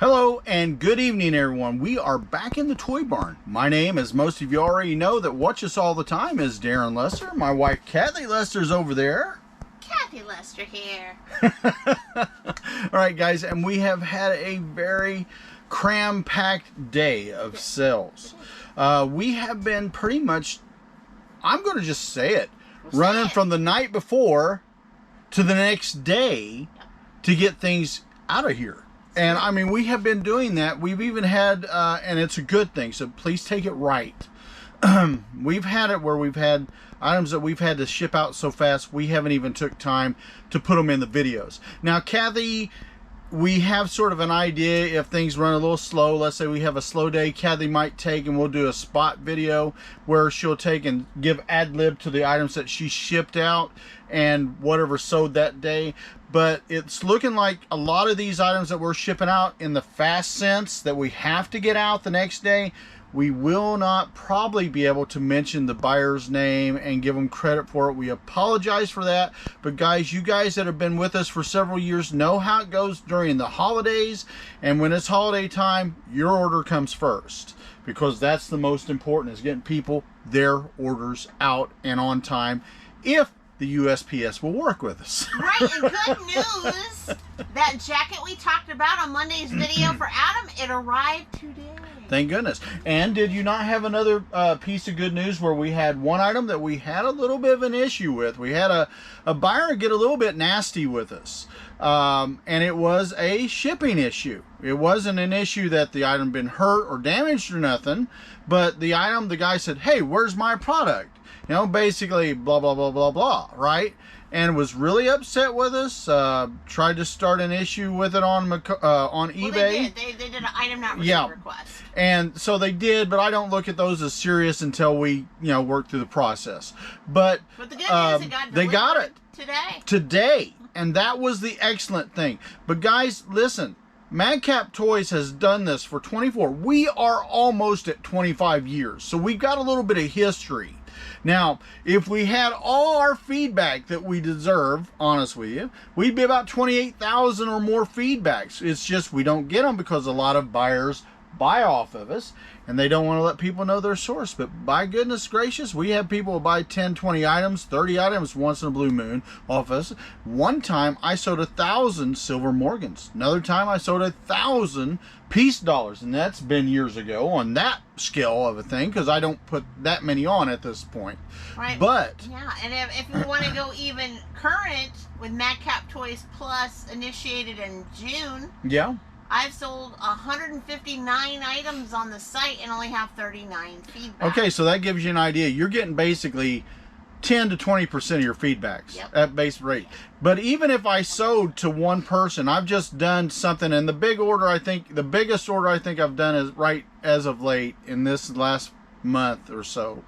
Hello and good evening, everyone. We are back in the toy barn. My name, as most of you already know that watch us all the time, is Daren Lester. My wife Kathy Lester's over there. Kathy Lester here. All right, guys, and we have had a very cram-packed day of sales. We have been pretty much, I'm going to just say it, running from the night before to the next day to get things out of here. And I mean, we have been doing that. We've even had, and it's a good thing, so please take it right. We've had it where we've had items that we've had to ship out so fast, we haven't even took time to put them in the videos. Now, Kathy, we have sort of an idea if things run a little slow. Let's say we have a slow day, Kathy might take and we'll do a spot video where she'll take and give ad lib to the items that she shipped out and whatever sold that day. But it's looking like a lot of these items that we're shipping out in the fast sense that we have to get out the next day, we will not probably be able to mention the buyer's name and give them credit for it. We apologize for that. But guys, you guys that have been with us for several years know how it goes during the holidays. And when it's holiday time, your order comes first, because that's the most important, is getting people their orders out and on time, if the USPS will work with us. Right, and good news, that jacket we talked about on Monday's video for Adam, it arrived today. Thank goodness. And did you not have another piece of good news where we had one item that we had a little bit of an issue with? We had a buyer get a little bit nasty with us. And it was a shipping issue. It wasn't an issue that the item been hurt or damaged or nothing, but the item, the guy said, "Hey, where's my product?" You know, basically blah, blah, blah, blah, blah, right? And was really upset with us, tried to start an issue with it on eBay. Well, they did an item not received request. And so they did, but I don't look at those as serious until we, work through the process. But the good news, they got it today. And that was the excellent thing. But guys, listen, Madcap Toys has done this for 24. We are almost at 25 years, so we've got a little bit of history. Now, if we had all our feedback that we deserve, honest with you, we'd be about 28,000 or more feedbacks. It's just we don't get them because a lot of buyers buy off of us and they don't want to let people know their source. But by goodness gracious, we have people buy 10, 20 items, 30 items once in a blue moon off us. One time I sold 1,000 silver Morgans. Another time I sold 1,000 peace dollars, and that's been years ago on that scale of a thing, because I don't put that many on at this point. Right. But yeah, and if you want to go even current with Madcap Toys Plus initiated in June, yeah, I've sold 159 items on the site and only have 39 feedback. Okay, so that gives you an idea. You're getting basically 10 to 20% of your feedbacks at base rate. But even if I sold to one person, I've just done something, and the biggest order I think I've done is right as of late in this last month or so.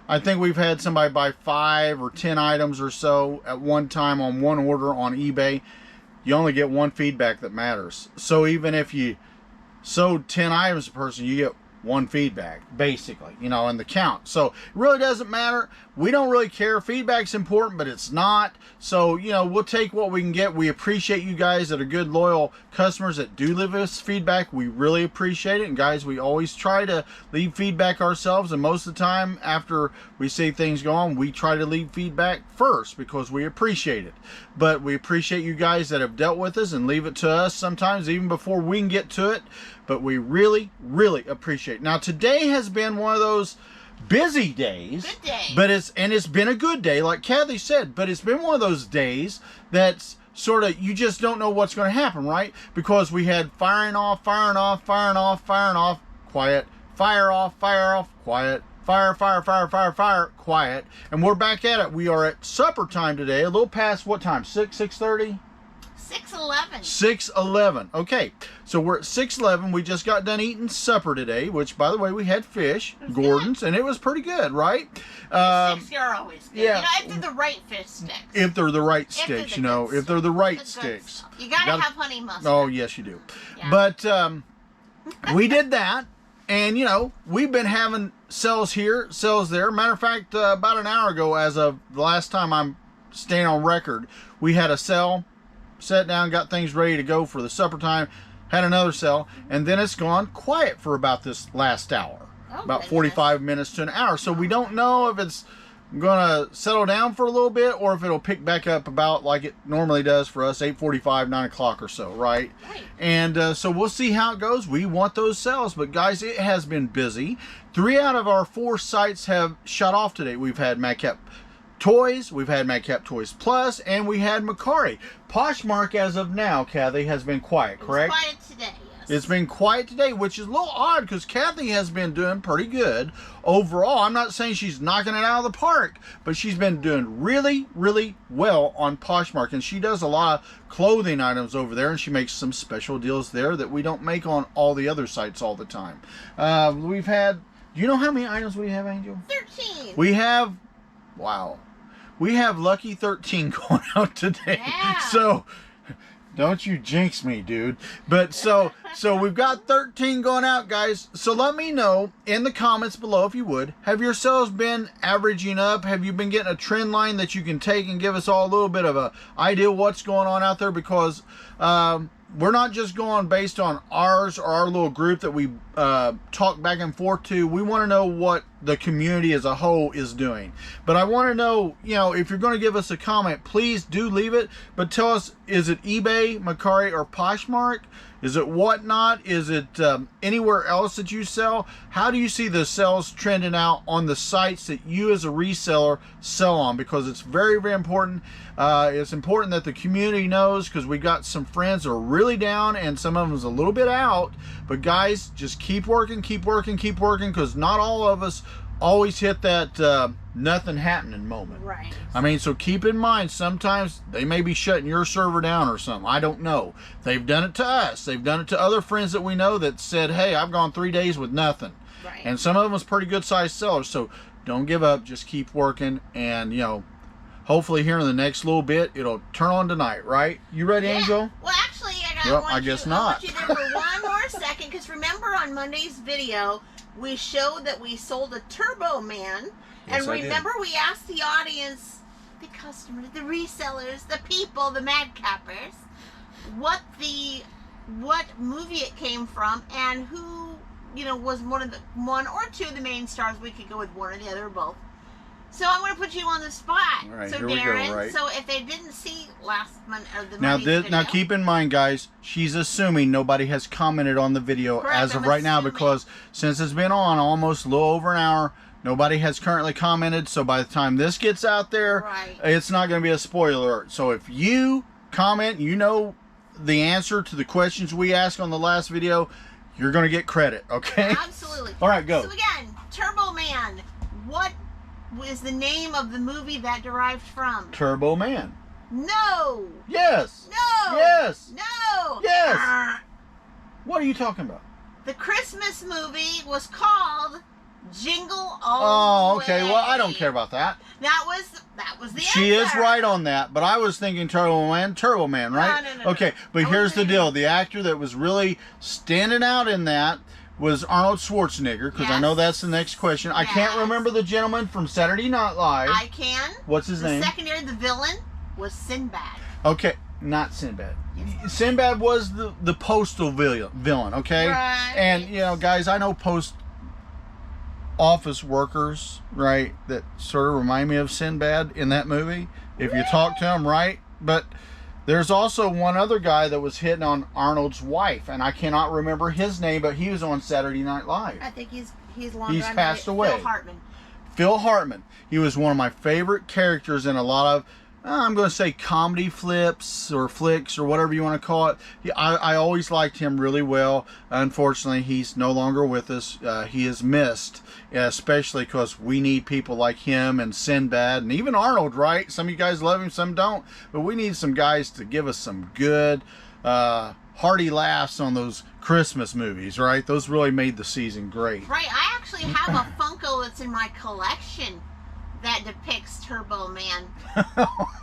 I think we've had somebody buy 5 or 10 items or so at one time on one order on eBay. You only get one feedback that matters. So even if you sold 10 items a person, you get one feedback, basically, in the count. So it really doesn't matter. We don't really care. Feedback's important, but it's not. So, we'll take what we can get. We appreciate you guys that are good, loyal customers that do leave us feedback. We really appreciate it. And guys, we always try to leave feedback ourselves. And most of the time, after we see things go on, we try to leave feedback first because we appreciate it. But we appreciate you guys that have dealt with us and leave it to us sometimes even before we can get to it. But we really, really appreciate it. Now, today has been one of those busy days. Good day. But it's been a good day, like Kathy said. But it's been one of those days that's sort of, you just don't know what's going to happen, right? Because we had firing off, firing off, firing off, firing off, quiet, fire off, quiet, fire, fire, fire, fire, fire, quiet. And we're back at it. We are at supper time today, a little past what time? 6:30? 6:11. 6:11. Okay, so we're at 6:11. We just got done eating supper today, which, by the way, we had fish, Gordon's, and it was pretty good, right? Sticks are always good. Yeah. If they're the right fish sticks. If they're the right sticks, if they're the right sticks. You gotta have honey mustard. Oh, yes, you do. Yeah. But we did that, and, we've been having sales here, sales there. Matter of fact, about an hour ago, as of the last time I'm staying on record, we had a sale. Sat down, got things ready to go for the supper time. had another sale, and then it's gone quiet for about this last hour. About 45 minutes to an hour. So we don't know if it's going to settle down for a little bit or if it'll pick back up about like it normally does for us, 8:45, 9 o'clock or so, right? And so we'll see how it goes. We want those sales. But guys, it has been busy. 3 out of our 4 sites have shut off today. We've had Madcap Toys, we've had Madcap Toys Plus, and we had Mercari. Poshmark, as of now, Kathy, has been quiet, correct? It's quiet today, yes. It's been quiet today, which is a little odd because Kathy has been doing pretty good overall. I'm not saying she's knocking it out of the park, but she's been doing really, really well on Poshmark. And she does a lot of clothing items over there, and she makes some special deals there that we don't make on all the other sites all the time. We've had, do you know how many items we have, Angel? 13. We have, wow. We have lucky 13 going out today. Yeah. So don't you jinx me, dude. But so we've got 13 going out, guys. So let me know in the comments below, if you would, have your sales been averaging up? Have you been getting a trend line that you can take and give us all a little bit of a idea what's going on out there? Because we're not just going based on ours or our little group that we talk back and forth to. We want to know what the community as a whole is doing. But I want to know, you know, if you're going to give us a comment, please do leave it. But tell us, is it eBay, Mercari, or Poshmark? Is it Whatnot? Is it anywhere else that you sell? How do you see the sales trending out on the sites that you as a reseller sell on? Because it's very, very important. It's important that the community knows, because we got some friends that are really down and some of them's a little bit out. But guys, just keep working, keep working, keep working, because not all of us always hit that nothing happening moment. Right. I mean, so keep in mind, sometimes they may be shutting your server down or something. I don't know. They've done it to us. They've done it to other friends that we know that said, hey, I've gone 3 days with nothing. Right. And some of them was pretty good sized sellers. So don't give up. Just keep working. And, you know, hopefully here in the next little bit, it'll turn on tonight, right? You ready, Angel? Well, actually, I guess not. I want you there for one more second, because remember on Monday's video, we showed that we sold a Turbo Man. Yes, And remember, we asked the audience, the customers, the resellers, the people, the madcappers, what movie it came from and who, you know, was one or two of the main stars. We could go with one or the other or both. So I'm going to put you on the spot. All right, so here Daren, we go, right? So if they didn't see last month or the Now, Monday's video, now keep in mind, guys, she's assuming nobody has commented on the video Correct, as of I'm right now, assuming. because since it's been on almost a little over an hour, nobody has currently commented. So by the time this gets out there, Right. it's not going to be a spoiler alert. So if you comment, you know the answer to the questions we asked on the last video, you're going to get credit, okay? Absolutely. All right, go. So again, Turbo Man, what is the name of the movie that derived from? Turbo Man. No. Yes. No. Yes. No. Yes. What are you talking about? The Christmas movie was called Jingle All Oh, the okay. Way. Well, I don't care about that. That was the She is answer. right on that, but I was thinking Turbo Man, right? No. Okay, but I here's the wasn't deal. The actor that was really standing out in that was Arnold Schwarzenegger, because I know Yes. that's the next question. I can't Yes. remember the gentleman from Saturday Night Live. I can. What's his name? The secondary, the villain, was Sinbad. Okay, not Sinbad. Sinbad was the postal villain, okay? Right. And, you know, guys, I know post office workers, right, that sort of remind me of Sinbad in that movie, if you talk to them, right? But there's also one other guy that was hitting on Arnold's wife, and I cannot remember his name, but he was on Saturday Night Live. I think he's long He's gone. passed away. Phil Hartman. Phil Hartman. He was one of my favorite characters in a lot of, I'm going to say comedy flips or flicks or whatever you want to call it. I always liked him really well. Unfortunately, he's no longer with us. He is missed, especially because we need people like him and Sinbad and even Arnold, right? Some of you guys love him, some don't. But we need some guys to give us some good, hearty laughs on those Christmas movies, right? Those really made the season great. Right. I actually have a Funko that's in my collection that depicts Turbo Man.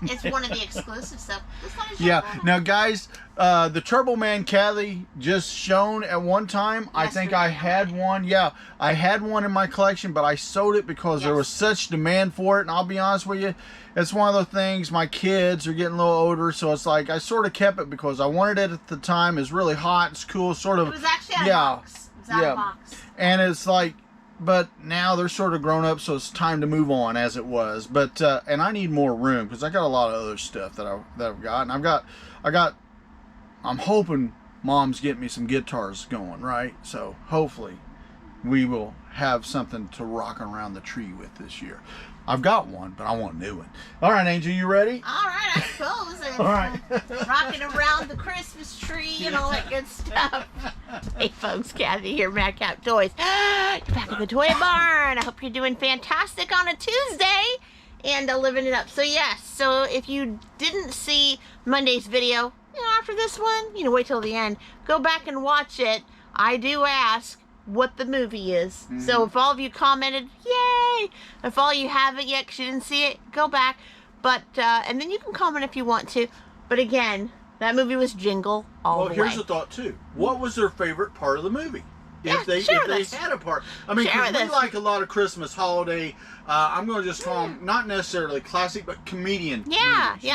It's one of the exclusive stuff. This one is Yeah. Turbo Man. Now, guys, the Turbo Man Caddy just shown at one time. I think I had one. Yeah, I had one in my collection, but I sold it because there was such demand for it. And I'll be honest with you, it's one of those things. My kids are getting a little older, so it's like I sort of kept it because I wanted it at the time. It's really hot. It's cool. Sort of. It was actually out of box. It was out of box. And it's like, but now they're sort of grown up, so it's time to move on as it was. But and I need more room because I got a lot of other stuff that I've got, and I'm hoping Mom's getting me some guitars going, right? So hopefully we will have something to rock around the tree with this year. I've got one, but I want a new one. All right, Angel, you ready? All right, I suppose. And, all right. Rocking around the Christmas tree and all that good stuff. Hey, folks, Kathy here, Madcap Toys. You're back at the toy barn. I hope you're doing fantastic on a Tuesday and living it up. So, yes, so if you didn't see Monday's video, after this one, wait till the end. Go back and watch it. I do ask what the movie is. So if all of you commented, yay! If all you haven't yet because you didn't see it, go back. But and then you can comment if you want to. But again, that movie was Jingle all the way. Well, here's the thought too. What was their favorite part of the movie? If they had a part. I mean, we like a lot of Christmas holiday. I'm going to just call them not necessarily classic, but comedian. Movies,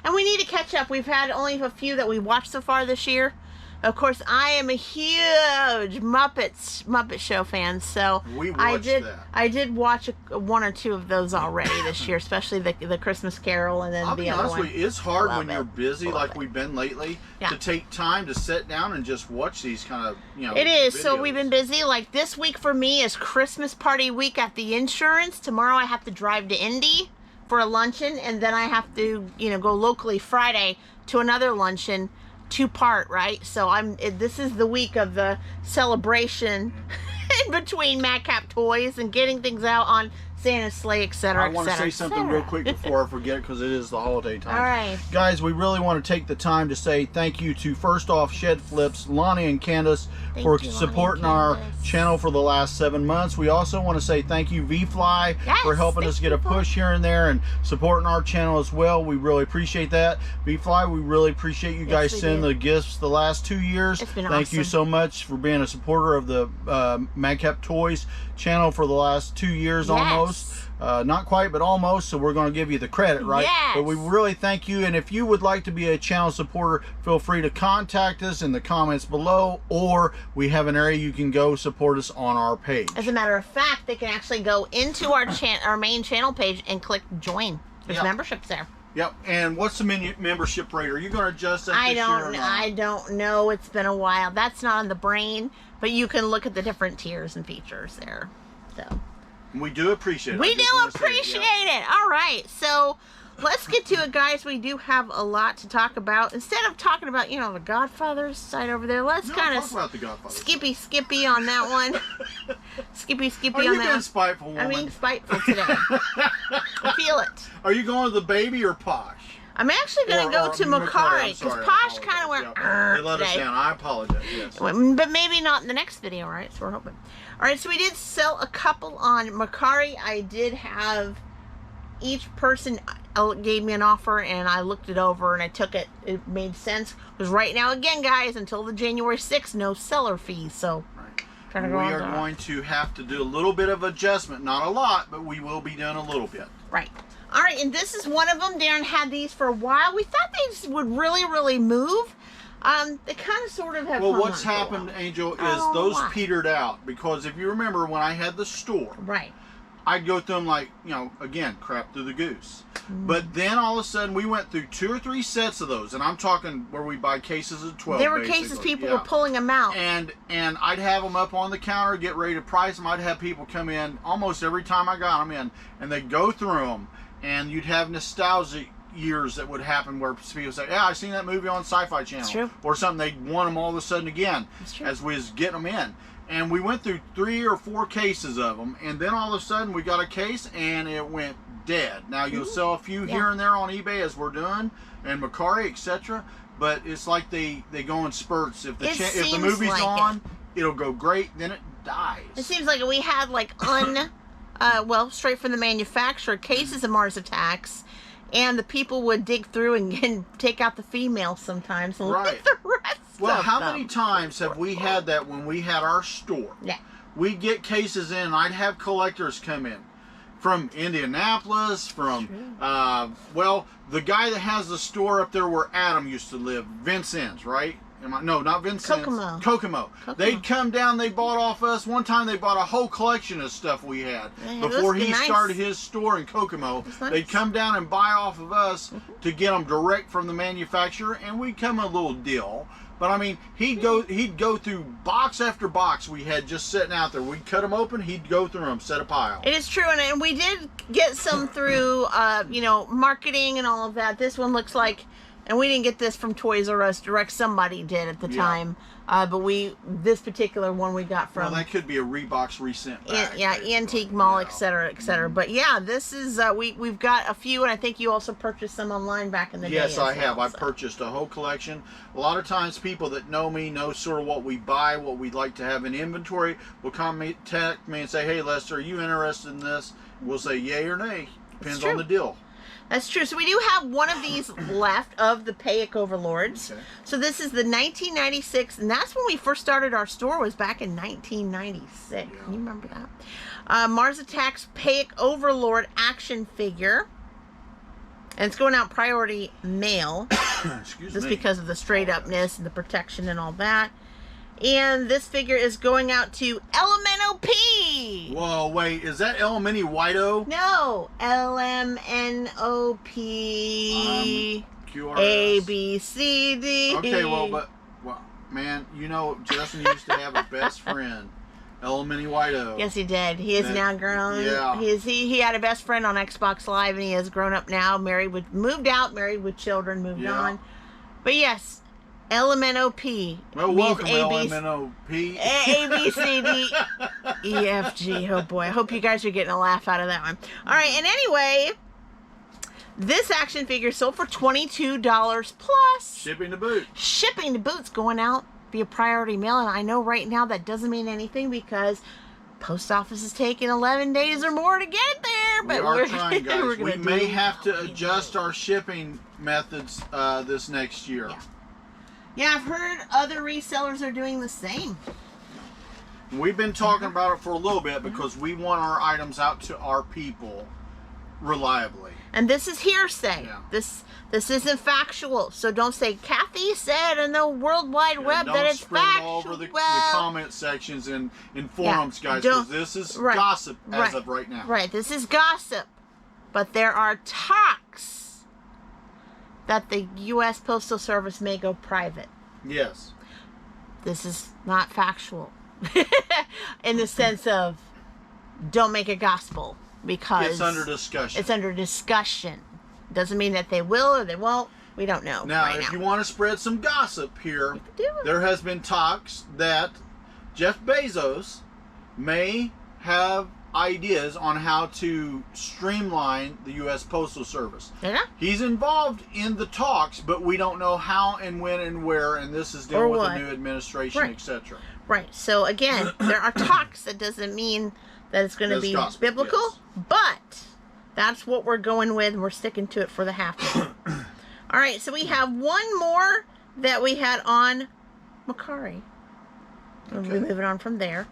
And we need to catch up. We've had only a few that we watched so far this year. Of course, I am a huge Muppet Show fan, so I did watch one or two of those already this year, especially the Christmas Carol and then the other one. I'll be honest with you, it's hard when you're busy like we've been lately to take time to sit down and just watch these kind of It is. videos. So we've been busy. Like this week for me is Christmas party week at the insurance. Tomorrow I have to drive to Indy for a luncheon, and then I have to go locally Friday to another luncheon. 2-part, right? So this is the week of the celebration in between Madcap Toys and getting things out on Santa's sleigh, etc. I want to say something real quick before I forget because it is the holiday time. All right. Guys, we really want to take the time to say thank you to, first off, Shed Flips, Lonnie and Candace for supporting our channel for the last 7 months. We also want to say thank you, Veefly, for helping us get a push here and there and supporting our channel as well. We really appreciate that. Veefly, we really appreciate you guys sending the gifts the last 2 years. It's been Thank you so much for being a supporter of the Madcap Toys channel for the last 2 years almost. Not quite, but almost, so we're going to give you the credit, right? Yes. But we really thank you, and if you would like to be a channel supporter, feel free to contact us in the comments below, or we have an area you can go support us on our page. As a matter of fact, they can actually go into our main channel page and click join. There's memberships there. Yep. And what's the membership rate? Are you going to adjust that this year or not? I don't know. It's been a while. That's not on the brain, but you can look at the different tiers and features there. So we do appreciate it. We do appreciate it. All right. So let's get to it, guys. We do have a lot to talk about. Instead of talking about, the Godfather side over there, let's kind of skippy on that one. skippy on that. Are you being spiteful, woman? I'm being spiteful today. I feel it. Are you going to the Baby or Posh? I'm actually going to go to Mercari because Posh kind of went. They let us down. I apologize. Yes. But maybe not in the next video, right? So we're hoping. All right, so we did sell a couple on Mercari. I did have each person gave me an offer, and I looked it over and I took it. It made sense because right now, again, guys, until the January 6th, no seller fees. So we are going to have to do a little bit of adjustment, not a lot, but we will be doing a little bit. Right. All right, and this is one of them. Darren had these for a while. We thought these would really move. They kind of sort of have. Well, what's happened, Angel, is those petered out because if you remember when I had the store, right, I'd go through them like again, crap through the goose. But then all of a sudden we went through 2 or 3 sets of those, and I'm talking where we buy cases of 12. There were cases people were pulling them out, and I'd have them up on the counter, get ready to price them. I'd have people come in almost every time I got them in, and they'd go through them, and you'd have nostalgic years that would happen where people say, yeah, I seen that movie on Sci-Fi Channel or something. They'd want them all of a sudden again as we was getting them in, and we went through 3 or 4 cases of them, and then all of a sudden we got a case and it went dead. Now you'll sell a few here and there on eBay as we're doing, and Mercari, etc., but it's like they go in spurts. If if the movie's on, it'll go great, then it dies. It seems like we had like well, straight from the manufacturer, cases of Mars Attacks, and the people would dig through and take out the females sometimes and leave the rest. Well, of how them. many times have we had that when we had our store? Yeah. We'd get cases in, and I'd have collectors come in from Indianapolis, from, well, the guy that has the store up there where Adam used to live, Vincennes, right? No, not Vincennes. Kokomo. They'd come down, they bought off us. One time they bought a whole collection of stuff we had. Before he started his store in Kokomo, they'd come down and buy off of us to get them direct from the manufacturer, and we'd come a little deal. But I mean, he'd go through box after box we had just sitting out there. We'd cut them open, he'd go through them, set a pile. It is true, and we did get some through, you know, marketing and all of that. This one looks like, and we didn't get this from Toys R Us direct. Somebody did at the time. But this particular one we got from... Well, that could be a Reebox resent back. Antique Mall, etc., etc. But yeah, this is, we've got a few, and I think you also purchased some online back in the day. Yes, I have. I purchased a whole collection. A lot of times people that know me know sort of what we buy, what we'd like to have in inventory, will contact me and say, hey, Lester, are you interested in this? We'll say yay or nay. Depends on the deal. That's true. So we do have one of these left of the Payek Overlords. Okay. So this is the 1996, and that's when we first started our store, was back in 1996. Yeah. Can you remember that? Mars Attacks Payek Overlord action figure. And it's going out priority mail. Just because of the straight upness and the protection and all that. And this figure is going out to LMNOP. Whoa, wait, is that Elementi Whiteo? No, LMNOP. QRS. A, B, C, D. Okay, well, man, you know, Justin used to have a best friend, Elementi Whiteo. Yes, he did. He is now grown. Yeah. He had a best friend on Xbox Live, and he has grown up now, moved out, married with children, moved on. But yes. LMNOP. Well, welcome, LMNOP. A, B, C, D, E, F, G. Oh, boy. I hope you guys are getting a laugh out of that one. All right. And anyway, this action figure sold for $22 plus. Shipping to boot. Shipping to boot's going out via priority mail. And I know right now that doesn't mean anything because post office is taking 11 days or more to get there. But we're trying, guys. We may have to adjust our shipping methods this next year. Yeah, I've heard other resellers are doing the same. We've been talking about it for a little bit because we want our items out to our people reliably. And this is hearsay. Yeah. This isn't factual. So don't say Kathy said in the World Wide Web that it's factual. Don't all over the comment sections and in forums, guys, because this is gossip as of right now. Right, this is gossip. But there are talks that the U.S. Postal Service may go private. Yes. This is not factual. In the sense of, don't make it gospel. Because it's under discussion. It's under discussion. Doesn't mean that they will or they won't. We don't know. Now, if you want to spread some gossip here, there has been talks that Jeff Bezos may have ideas on how to streamline the U.S. Postal Service. Yeah. He's involved in the talks, but we don't know how and when and where, and this is dealing with the new administration, etc. Right. So, again, there are talks. That doesn't mean that it's going to be gospel, biblical, but that's what we're going with, and we're sticking to it for the half. All right, so we have one more that we had on Mercari. We'll be moving on from there.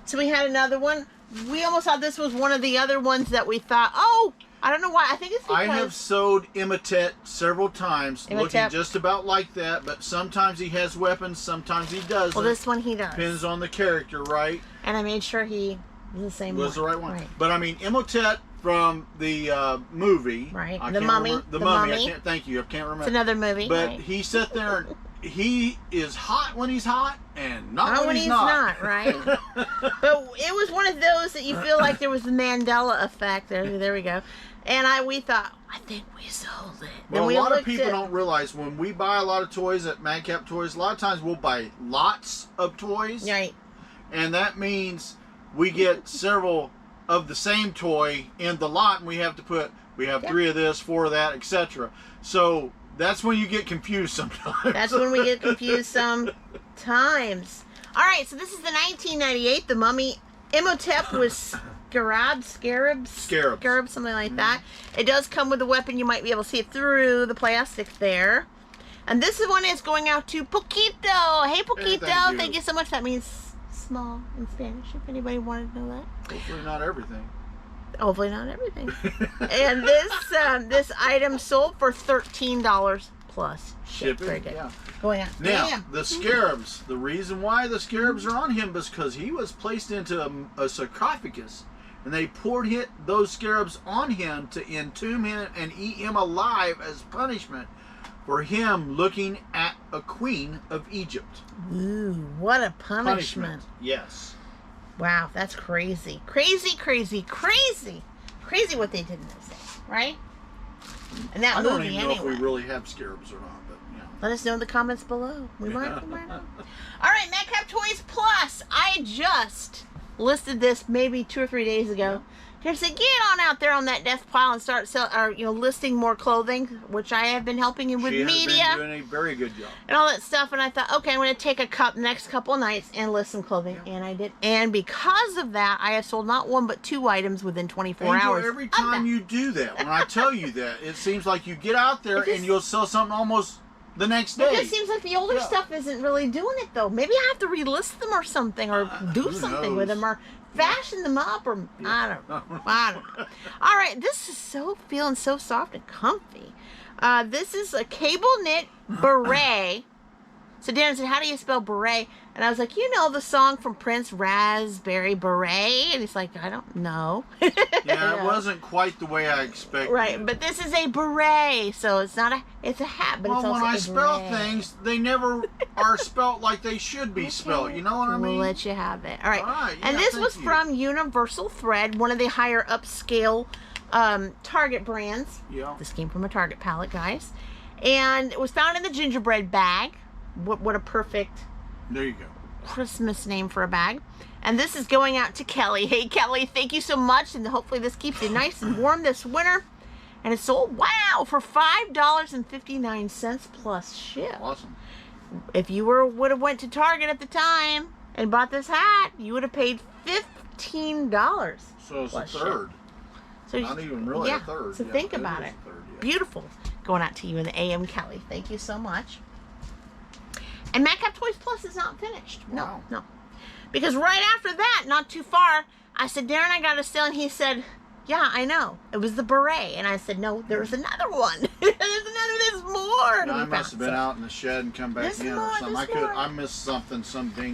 So we had another one. We almost thought this was one of the other ones that we thought, oh, I don't know why. I think it's because... I have sewed Imitet several times, looking just about like that, but sometimes he has weapons, sometimes he doesn't. Well, this one he does. Depends on the character, right? And I made sure he was the same one. Was the right one. Right. But I mean, Imitet from the movie. Right. I the can't Mummy. Remember, the Mummy. I can't, thank you. I can't remember. It's another movie. But he sat there and he is hot when he's hot and not when he's not. Right? But it was one of those that you feel like there was the Mandela effect. There we go. And we thought, I think we sold it. Well, a lot of people don't realize when we buy a lot of toys at Madcap Toys, a lot of times we'll buy lots of toys. Right. And that means we get several of the same toy in the lot, and we have to put, we have 3 of this, 4 of that, etc. So that's when you get confused sometimes. That's when we get confused sometimes. All right, so this is the 1998. The Mummy Imhotep was scarabs, something like that. It does come with a weapon. You might be able to see it through the plastic there. And this one is going out to Poquito. Hey, Poquito. Hey, thank you so much. That means small in Spanish, if anybody wanted to know that. Hopefully not everything. Hopefully not everything. And this item sold for $13 plus shipping. Very good. Yeah. Going out. Now, the scarabs. The reason why the scarabs are on him is because he was placed into a sarcophagus, and they poured those scarabs on him to entomb him and eat him alive as punishment for him looking at a queen of Egypt. Ooh, what a punishment. Yes. Wow, that's crazy. Crazy, crazy, crazy. Crazy what they did in this thing, right? And that I movie, don't even know anyway. if we really have scarabs or not, but you know. Let us know in the comments below. We might know. All right, Madcap Toys Plus. I just listed this maybe 2 or 3 days ago. Just said, get on out there on that death pile and start listing more clothing, which I have been helping you with media. She has been doing a very good job. And all that stuff. And I thought, okay, I'm going to take next couple of nights and list some clothing. Yeah. And I did. And because of that, I have sold not 1 but 2 items within 24 hours. Every time you do that, when I tell you that, it seems like you get out there and you'll sell something almost the next day. It just seems like the older stuff isn't really doing it, though. Maybe I have to relist them or something, or do something with them, or fashion them up, or I don't know. All right, this is feeling so soft and comfy. This is a cable knit beret. So Daren said, how do you spell beret? And I was like, you know the song from Prince, Raspberry Beret? And he's like, I don't know. Yeah, it wasn't quite the way I expected. Right, but this is a beret, so it's not it's a hat, but it's also a beret. Well, when I spell things, they never are spelled like they should be spelled. You know what I mean? We'll let you have it. All right. Yeah, and this was from Universal Thread, one of the higher upscale Target brands. Yeah. This came from a Target palette, guys. And it was found in the gingerbread bag. What a perfect there you go Christmas name for a bag. And this is going out to Kelly. Hey Kelly, thank you so much, and hopefully this keeps you nice and warm this winter. And it's sold, wow, for $5.59 plus ship. Awesome. If you would have went to Target at the time and bought this hat, you would have paid $15. So it's a third. So not even really a third. So think about it. Beautiful. Going out to you in the AM, Kelly. Thank you so much. And Madcap Toys Plus is not finished. Wow. No. Because right after that, not too far, I said, Daren, I got a sale. And he said, yeah, I know. It was the beret. And I said, no, there's another one. There's more. No, I must have been out in the shed and come back in or something. I missed something,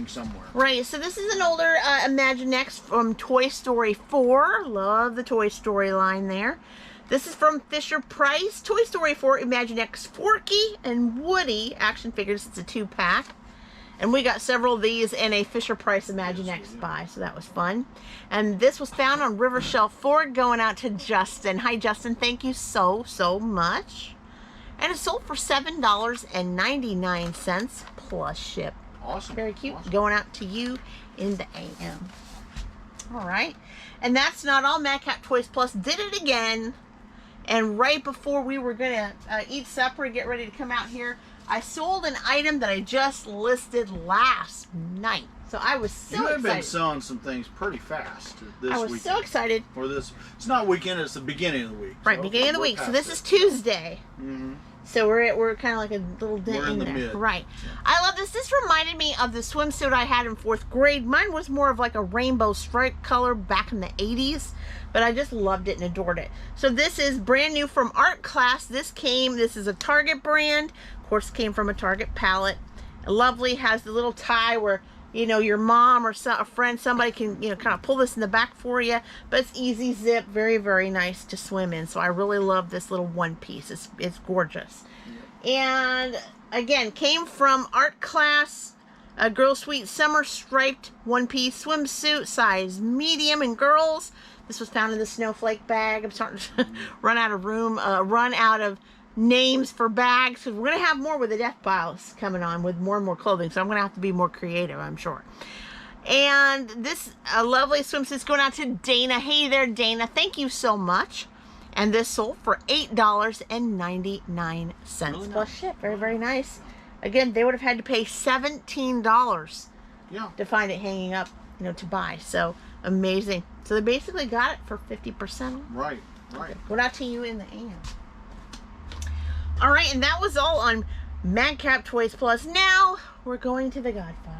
somewhere. Right. So this is an older Imaginext from Toy Story 4. Love the Toy Story line there. This is from Fisher-Price, Toy Story 4, Imaginext Forky and Woody action figures. It's a 2-pack. And we got several of these in a Fisher-Price Imaginext buy, so that was fun. And this was found on River Shelf Ford, going out to Justin. Hi, Justin. Thank you so, so much. And it sold for $7.99 plus ship. Awesome. Very cute. Awesome. Going out to you in the AM. All right. And that's not all. Madcap Toys Plus did it again. And right before we were going to eat supper and get ready to come out here, I sold an item that I just listed last night. So I was so excited. You have been selling some things pretty fast this weekend. I was so excited. Or this, it's not weekend, it's the beginning of the week. Right, beginning of the week. So this is Tuesday. Mm-hmm. So we're kind of like a little dent in there. Mid. Right. I love this. This reminded me of the swimsuit I had in 4th grade. Mine was more of like a rainbow stripe color back in the 80s. But I just loved it and adored it. So this is brand new from Art Class. This is a Target brand. Of course, it came from a Target palette. Lovely, has the little tie where, you know, your mom or a friend, somebody can, you know, kind of pull this in the back for you. But it's easy zip, very, very nice to swim in. So I really love this little one piece. It's gorgeous. And again, came from Art Class. A Girl Sweet Summer striped one-piece swimsuit, size medium in girls. This was found in the snowflake bag. I'm starting to run out of names for bags. So we're going to have more with the death piles coming on with more and more clothing. So I'm going to have to be more creative, I'm sure. And this lovely swimsuit is going out to Dana. Hey there, Dana. Thank you so much. And this sold for $8.99 plus ship. Very, very nice. Again, they would have had to pay $17 to find it hanging up, you know, to buy. So Amazing. So they basically got it for 50%. Right, right. Went out to you in the AM. All right, and that was all on Madcap Toys Plus. Now we're going to The Godfather.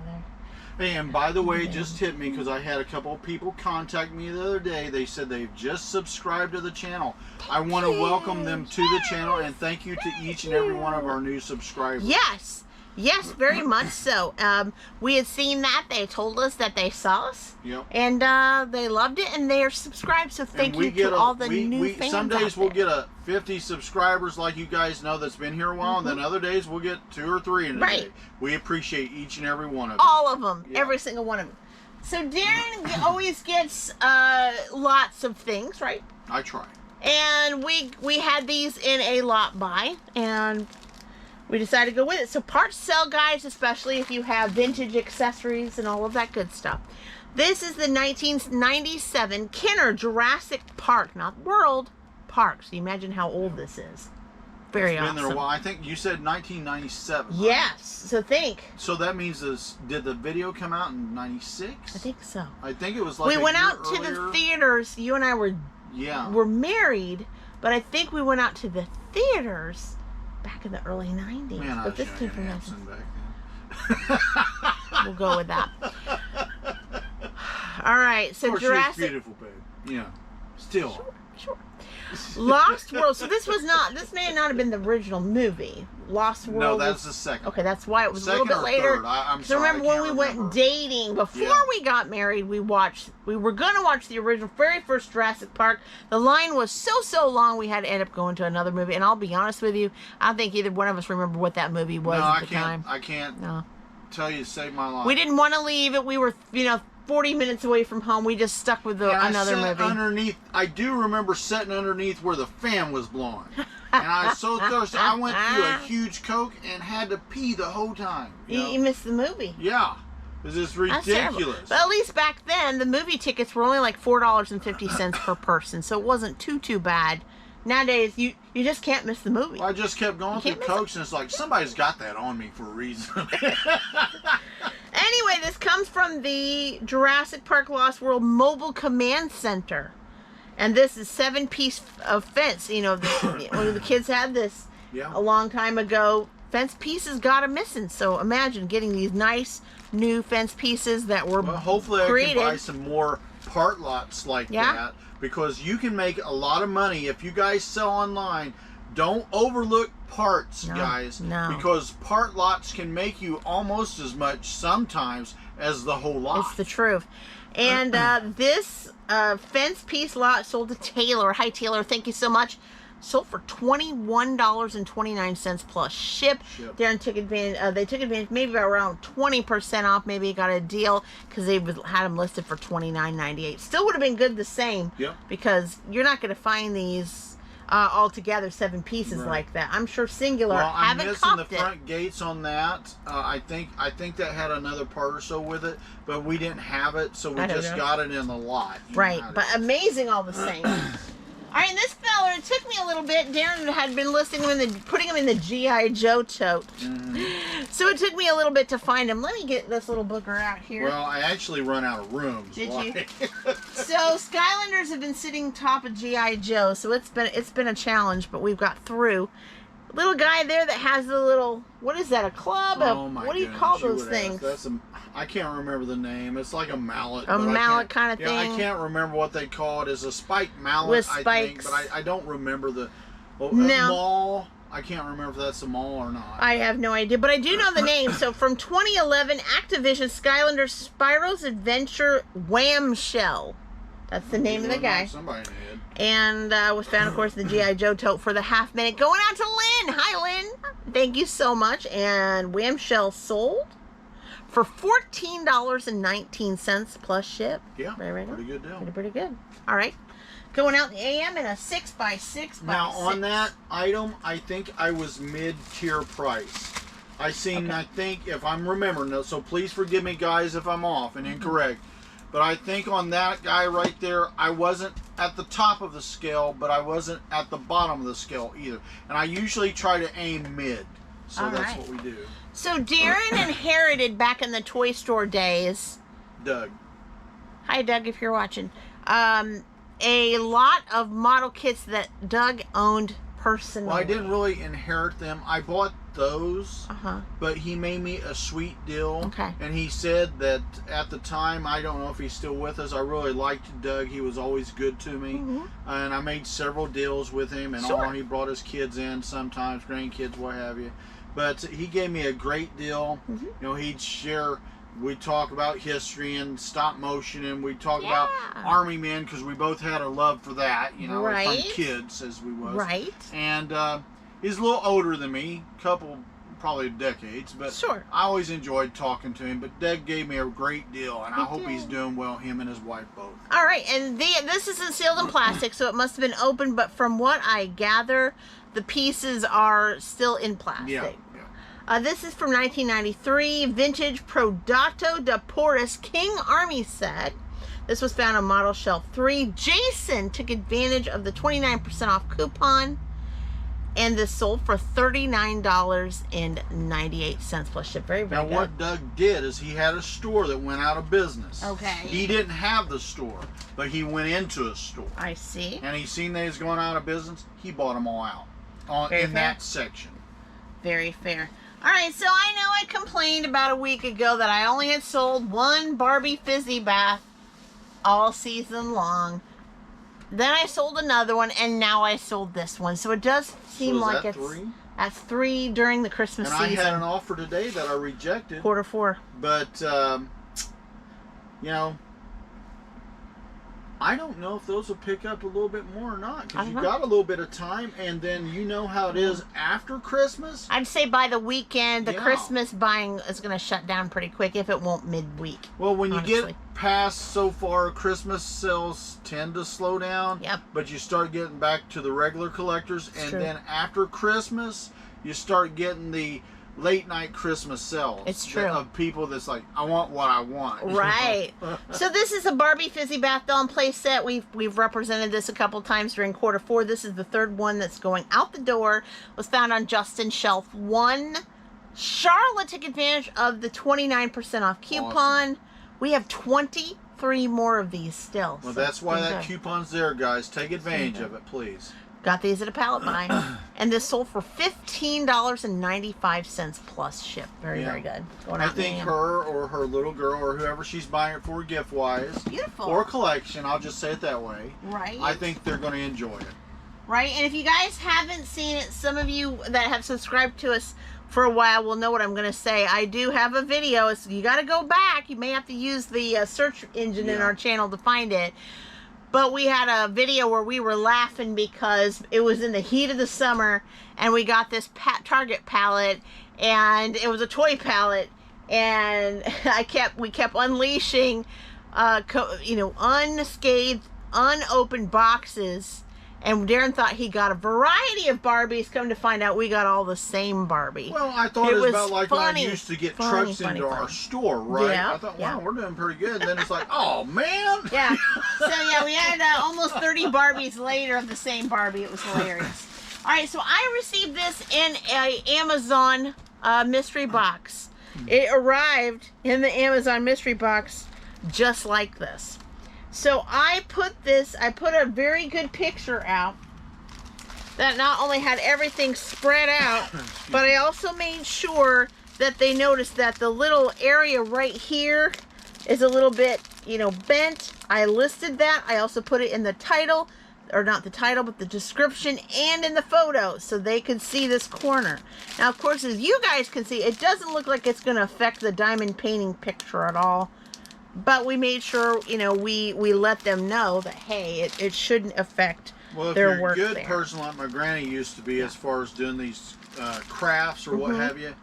Hey, and by the way, just hit me because I had a couple of people contact me the other day. They said they've just subscribed to the channel. I want to welcome them to the channel and thank you to each and every one of our new subscribers. Yes. Yes, very much so. We had seen that. They told us that they saw us. Yep. And they loved it, and they are subscribed. So thank you to all the new fans. Some days out we'll there. get a 50 subscribers like you guys know that's been here a while, and then other days we'll get 2 or 3 in a day. We appreciate each and every one of them. All of them. Yeah. Every single one of them. So Daren always gets lots of things, right? I try. And we had these in a lot buy, and we decided to go with it. So parts sell, guys, especially if you have vintage accessories and all of that good stuff. This is the 1997 Kenner Jurassic Park, not World, Park. So you imagine how old this is. Very awesome. Been there a while. I think you said 1997. Right? Yes. So think. So that means did the video come out in 96? I think so. I think it was like we went out to the theaters. You and I were married, but I think we went out to the theaters back in the early 90s. Man, but this came from back then. We'll go with that. All right, so Jurassic. She's beautiful, babe. Yeah, still. Sure. Lost World. So this may not have been the original movie. Lost World. No, that's the second. Okay, that's why it was Second a little bit later. I'm sorry. Remember when we went dating before we got married? We were gonna watch the original, very first Jurassic Park. The line was so long we had to end up going to another movie. And I'll be honest with you, I don't think either one of us remember what that movie was at the time. I can't tell you to save my life. We didn't want to leave it. We were 40 minutes away from home. We just stuck with another movie. I do remember sitting underneath where the fan was blowing. And I was so thirsty. I went through a huge Coke and had to pee the whole time. You missed the movie. Yeah. This is ridiculous. But at least back then, the movie tickets were only like $4.50 per person. So it wasn't too bad. Nowadays, you just can't miss the movie. Well, I just kept going through Cokes, and it's like, somebody's got that on me for a reason. Anyway, this comes from the Jurassic Park Lost World Mobile Command Center. And this is 7-piece of fence. One of the kids had this a long time ago. Fence pieces got them missing. So imagine getting these nice new fence pieces that were hopefully created. I can buy some more part lots like that. Because you can make a lot of money if you guys sell online. Don't overlook parts, guys. No. Because part lots can make you almost as much sometimes as the whole lot. It's the truth. And this fence piece lot sold to Taylor. Hi, Taylor. Thank you so much. Sold for $21.29 plus ship. Darren took advantage. They took advantage, maybe around 20% off. Maybe he got a deal because they had them listed for $29.98. Still would have been good the same. Because you're not going to find these all together 7 pieces like that. I'm sure singular. I'm missing the front gates on that. I think that had another part or so with it, but we didn't have it, so we just got it in the lot. Right, but amazing all the same. All right, and this fella, it took me a little bit. Darren had been listing him putting him in the G.I. Joe tote. So it took me a little bit to find him. Let me get this little booger out here. Well, I actually run out of room. Did you? So Skylanders have been sitting top of G.I. Joe, so it's been a challenge, but we've got through. Little guy there that has the little, what is that, a club? What do you call those things? I can't remember the name. It's like a mallet. A mallet kind of thing. I can't remember what they call it. It's a spiked mallet, with spikes. I think, but I don't remember the mall. I can't remember if that's a mall or not. I have no idea, but I do know the name. So from 2011, Activision Skylanders Spyro's Adventure Wham Shell. That's the name of the guy. Somebody did. And was found, of course, in the G.I. Joe tote for the half minute. Going out to Lynn. Hi, Lynn. Thank you so much. And Wham Shell sold for $14.19 plus ship. Yeah, pretty good deal. Pretty good. All right. Going out in the AM in a 6x6. Now, on that item, I think I was mid-tier price. I think, if I'm remembering, so please forgive me, guys, if I'm off and incorrect. But I think on that guy right there, I wasn't at the top of the scale, but I wasn't at the bottom of the scale either. And I usually try to aim mid. So that's what we do. So Darren inherited back in the toy store days. Doug. Hi, Doug, if you're watching. A lot of model kits that Doug owned personally. Well, I didn't really inherit them. I bought those, Uh-huh. but he made me a sweet deal. Okay. And he said that at the time, I don't know if he's still with us, I really liked Doug. He was always good to me. Mm-hmm. And I made several deals with him and Sure. all. He brought his kids in sometimes, grandkids, what have you. But he gave me a great deal. Mm-hmm. You know, he'd share... We'd talk about history and stop motion, and we'd talk about Army men, because we both had a love for that, you know, Right. from kids as we was. Right. And he's a little older than me, couple probably decades, but Sure. I always enjoyed talking to him. But Doug gave me a great deal, and I hope he's did. doing well, him and his wife both. All right, and this isn't sealed in plastic, so it must have been open, but from what I gather, the pieces are still in plastic. Yeah. This is from 1993, vintage Prodato de Porus King Army set. This was found on Model Shelf 3. Jason took advantage of the 29% off coupon, and this sold for $39.98 plus ship. Very, very Now, good. what Doug did is he had a store that went out of business. Okay. He didn't have the store, but he went into a store. I see. And he seen they was going out of business. He bought them all out Very in fair. that section. Very fair. All right, so I know I complained about a week ago that I only had sold one Barbie Fizzy Bath all season long. Then I sold another one, and now I sold this one. So it does seem So is like that it's 3? that's 3 during the Christmas And season. I had an offer today that I rejected. Quarter 4. But, you know, I don't know if those will pick up a little bit more or not. Because you've got a little bit of time, and then you know how it is after Christmas. I'd say by the weekend, the Yeah. Christmas buying is going to shut down pretty quick, if it won't midweek. Well, when you honestly. get past so far, Christmas sales tend to slow down. Yep. But you start getting back to the regular collectors. It's And true. then after Christmas, you start getting the late night Christmas sales. It's true. Of people that's like, I want what I want. Right. So this is a Barbie Fizzy Bath Doll play set. We've represented this a couple times during quarter 4. This is the 3rd one that's going out the door. Was found on Justin Shelf 1. Charlotte took advantage of the 29% off coupon. Awesome. We have 23 more of these still. Well, so that's why it's that good. coupon's there, guys. Take advantage of it, please. Got these at a pallet buy. And this sold for $15.95 plus ship. Very, very good. Going I out in the think AM. her or her little girl or whoever she's buying it for gift-wise. Beautiful. Or collection, I'll just say it that way. Right. I think they're going to enjoy it. Right, and if you guys haven't seen it, some of you that have subscribed to us for a while will know what I'm going to say. I do have a video. So you got to go back. You may have to use the search engine in our channel to find it. But we had a video where we were laughing because it was in the heat of the summer, and we got this Target pallet, and it was a toy pallet, and we kept unleashing, unscathed, unopened boxes. And Daren thought he got a variety of Barbies. Come to find out, we got all the same Barbie. Well, I thought it was about like funny, when I used to get funny, trucks into our funny. store, right? Yeah, I thought, wow, yeah. we're doing pretty good. And then it's like, oh, man. Yeah. So, yeah, we had almost 30 Barbies later of the same Barbie. It was hilarious. All right, so I received this in a Amazon mystery box. It arrived in the Amazon mystery box just like this. So I put a very good picture out that not only had everything spread out, but I also made sure that they noticed that the little area right here is a little bit, bent. I listed that. I also put it in the title, or not the title, but the description and in the photo so they could see this corner. Now, of course, as you guys can see, it doesn't look like it's going to affect the diamond painting picture at all. But we made sure, we let them know that, hey, it shouldn't affect Well, if their you're work a good there. person like my granny used to be as far as doing these crafts or what have you,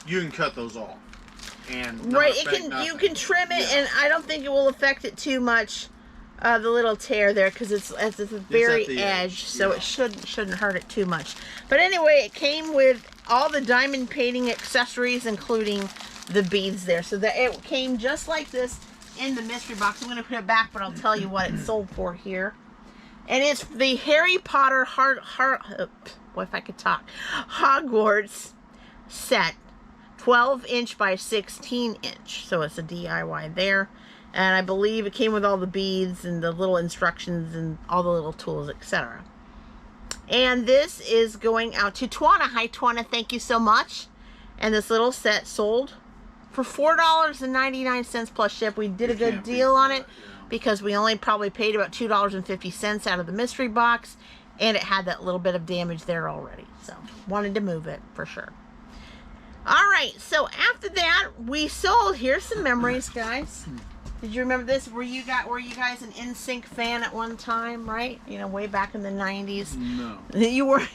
you can cut those off. And not Right, affect you nothing. can trim it, Yeah. and I don't think it will affect it too much, the little tear there, because it's at the very the edge, so yeah. it shouldn't hurt it too much. But anyway, it came with all the diamond painting accessories, including the beads there. So that it came just like this in the mystery box. I'm going to put it back, but I'll tell you what it sold for here. And it's the Harry Potter Hogwarts set 12-inch by 16-inch. So it's a DIY there. And I believe it came with all the beads and the little instructions and all the little tools, etc. And this is going out to Twana. Hi, Twana. Thank you so much. And this little set sold for $4.99 plus ship. We did a good deal on it because we only probably paid about $2.50 out of the mystery box. And it had that little bit of damage there already. So, wanted to move it for sure. Alright, so after that, we sold. Here's some memories, guys. Did you remember this? Were you guys an NSYNC fan at one time, right? You know, way back in the 90s? No. You were.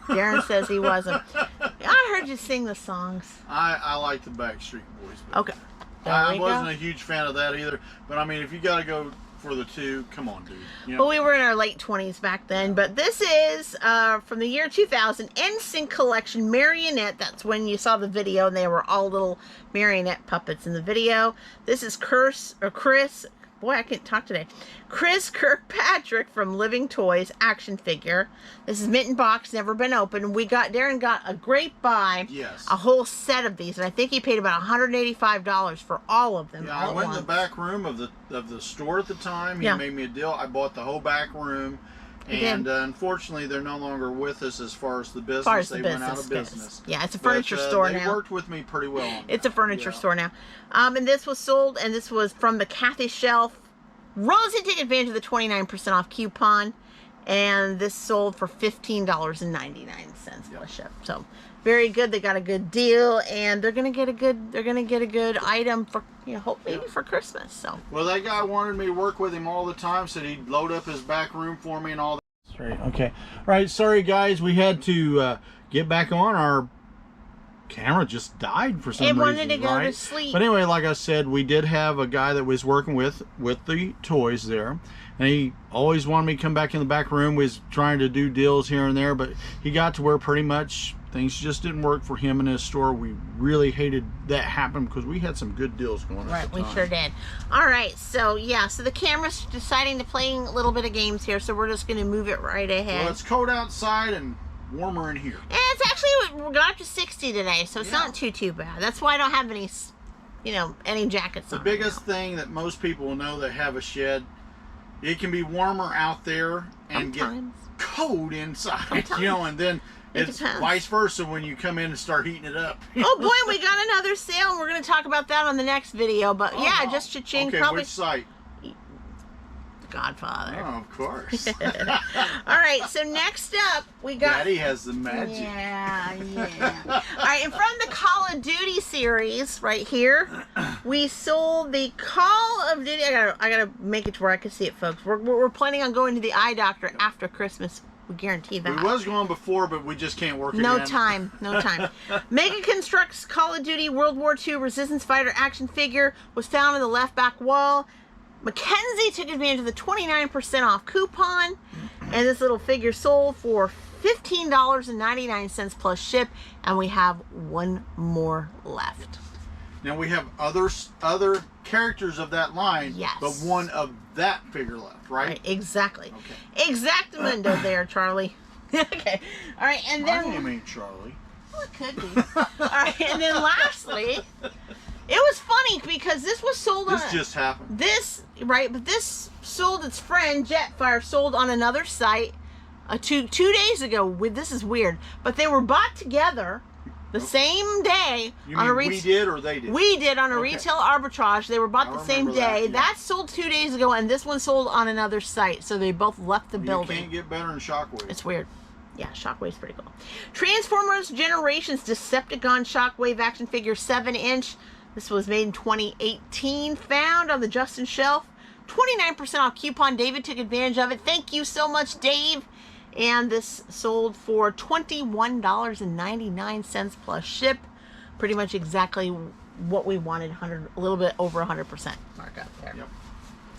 Darren says he wasn't. I heard you sing the songs. I like the Backstreet Boys. But Okay. I wasn't a huge fan of that either. But I mean, if you got to go for the two, come on, dude. You know? Well, we were in our late 20s back then. But this is from the year 2000, NSYNC collection Marionette. That's when you saw the video, and they were all little marionette puppets in the video. This is Chris. Boy, I can't talk today. Chris Kirkpatrick from Living Toys action figure. This is mint box, never been opened. Darren got a great buy. Yes. A whole set of these, and I think he paid about $185 for all of them. Yeah, I went in the back room of the store at the time. He made me a deal. I bought the whole back room. And unfortunately, they're no longer with us as far as the business. They went out of business. Yeah, it's a furniture store now. They worked with me pretty well on It's a furniture store now. And this was sold, and this was from the Kathy shelf. Rosie took advantage of the 29% off coupon, and this sold for $15.99 plus ship. So very good. They got a good deal, and they're gonna get a good item for, you know, maybe for Christmas. So. Well, that guy wanted me to work with him all the time, said he'd load up his back room for me and all that. Straight. Okay. All right. Sorry, guys. We had to get back on. Our camera just died for some reason. It wanted to go to sleep. But anyway, like I said, we did have a guy that was working with the toys there, and he always wanted me to come back in the back room. We was trying to do deals here and there, but he got to where pretty much things just didn't work for him in his store. We really hated that happen because we had some good deals going on. Right, we sure did. All right, so yeah, so the camera's deciding to play a little bit of games here, so we're just going to move it right ahead. Well, it's cold outside and warmer in here. And it's actually, we got up to 60 today, so it's not too bad. That's why I don't have any, you know, any jackets on. The biggest thing that most people will know that have a shed, it can be warmer out there and get cold inside, you know, and then it's vice versa when you come in and start heating it up. Oh boy, we got another sale, and we're going to talk about that on the next video, but yeah, just cha-ching. Okay, probably. which site? Godfather. Oh, of course. All right, so next up, we got... Daddy has the magic. Yeah. All right, and from the Call of Duty series right here, we sold the Call of Duty... I gotta make it to where I can see it, folks. We're planning on going to the eye doctor after Christmas. We guarantee that. We was going before, but we just can't work it No in. time. Mega Constructs Call of Duty World War II Resistance Fighter action figure was found in the left back wall. Mackenzie took advantage of the 29% off coupon, and this little figure sold for $15.99 plus ship, and we have one more left. Now we have other characters of that line, yes, but one of that figure left, right? Exactly. Okay. Exactamundo there, Charlie. Okay. All right, and then... My name ain't Charlie. Well, it could be. All right, and then lastly... It was funny because this was sold on... This just happened. But this sold, its friend, Jetfire, sold on another site 2 days ago. This is weird. But they were bought together the same day. You mean we did or they did? We did on a retail arbitrage. They were bought the same day. That sold 2 days ago, and this one sold on another site. So they both left the building. You can't get better than Shockwave. It's weird. Yeah, Shockwave's pretty cool. Transformers Generations Decepticon Shockwave action figure 7-inch. This was made in 2018. Found on the Justin shelf. 29% off coupon. David took advantage of it. Thank you so much, Dave. And this sold for $21.99 plus ship. Pretty much exactly what we wanted. A little bit over 100% markup there. Yep.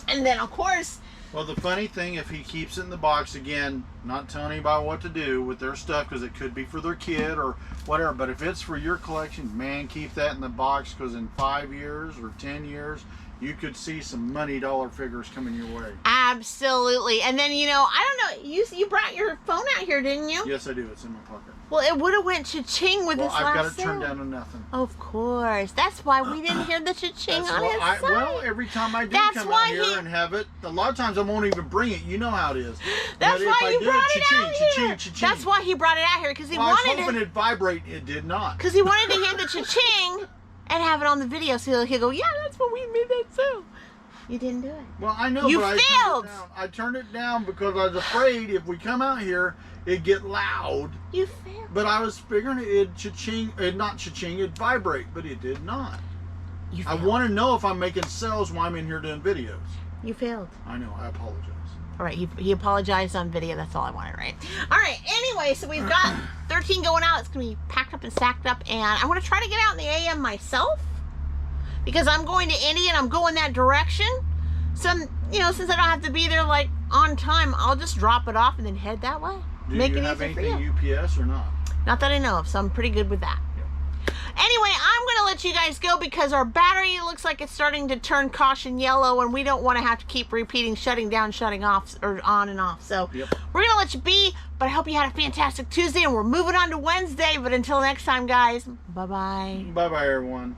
And then, of course... Well, the funny thing, if he keeps it in the box, again, not telling anybody what to do with their stuff, because it could be for their kid or whatever, but if it's for your collection, man, keep that in the box, because in 5 years or 10 years, you could see some money dollar figures coming your way. Absolutely. And then, you know, I don't know, you brought your phone out here, didn't you? Yes, I do. It's in my pocket. Well, it would have went cha-ching with this last Well, I've got it sale. turned down to nothing. Of course. That's why we didn't hear the cha-ching on his side. Well, every time I do come out here and have it, a lot of times I won't even bring it. You know how it is. That's but why if you I did, brought it out cha-ching, here. cha-ching. That's why he brought it out here, because he I was wanted hoping it. it'd vibrate. It did not. Because he wanted to hear the cha-ching and have it on the video, so he'll go, yeah, that's when we made that sale. You didn't do it. Well, I know, You but failed. I turned it down because I was afraid if we come out here, it'd get loud. You failed. But I was figuring it'd cha-ching, not cha-ching, it'd vibrate, but it did not. You I failed. want to know if I'm making sales while I'm in here doing videos. You failed. I know, I apologize. All right, he apologized on video. That's all I wanted, right? All right, anyway, so we've got 13 going out. It's going to be packed up and stacked up. And I want to try to get out in the AM myself because I'm going to Indy and I'm going that direction. You know, since I don't have to be there, like, on time, I'll just drop it off and then head that way. Do Make you it have easier for anything you. UPS or not? Not that I know of, so I'm pretty good with that. Anyway, I'm going to let you guys go because our battery looks like it's starting to turn caution yellow and we don't want to have to keep repeating shutting down, shutting off, or on and off. So we're going to let you be, but I hope you had a fantastic Tuesday and we're moving on to Wednesday. But until next time, guys, bye-bye. Bye-bye, everyone.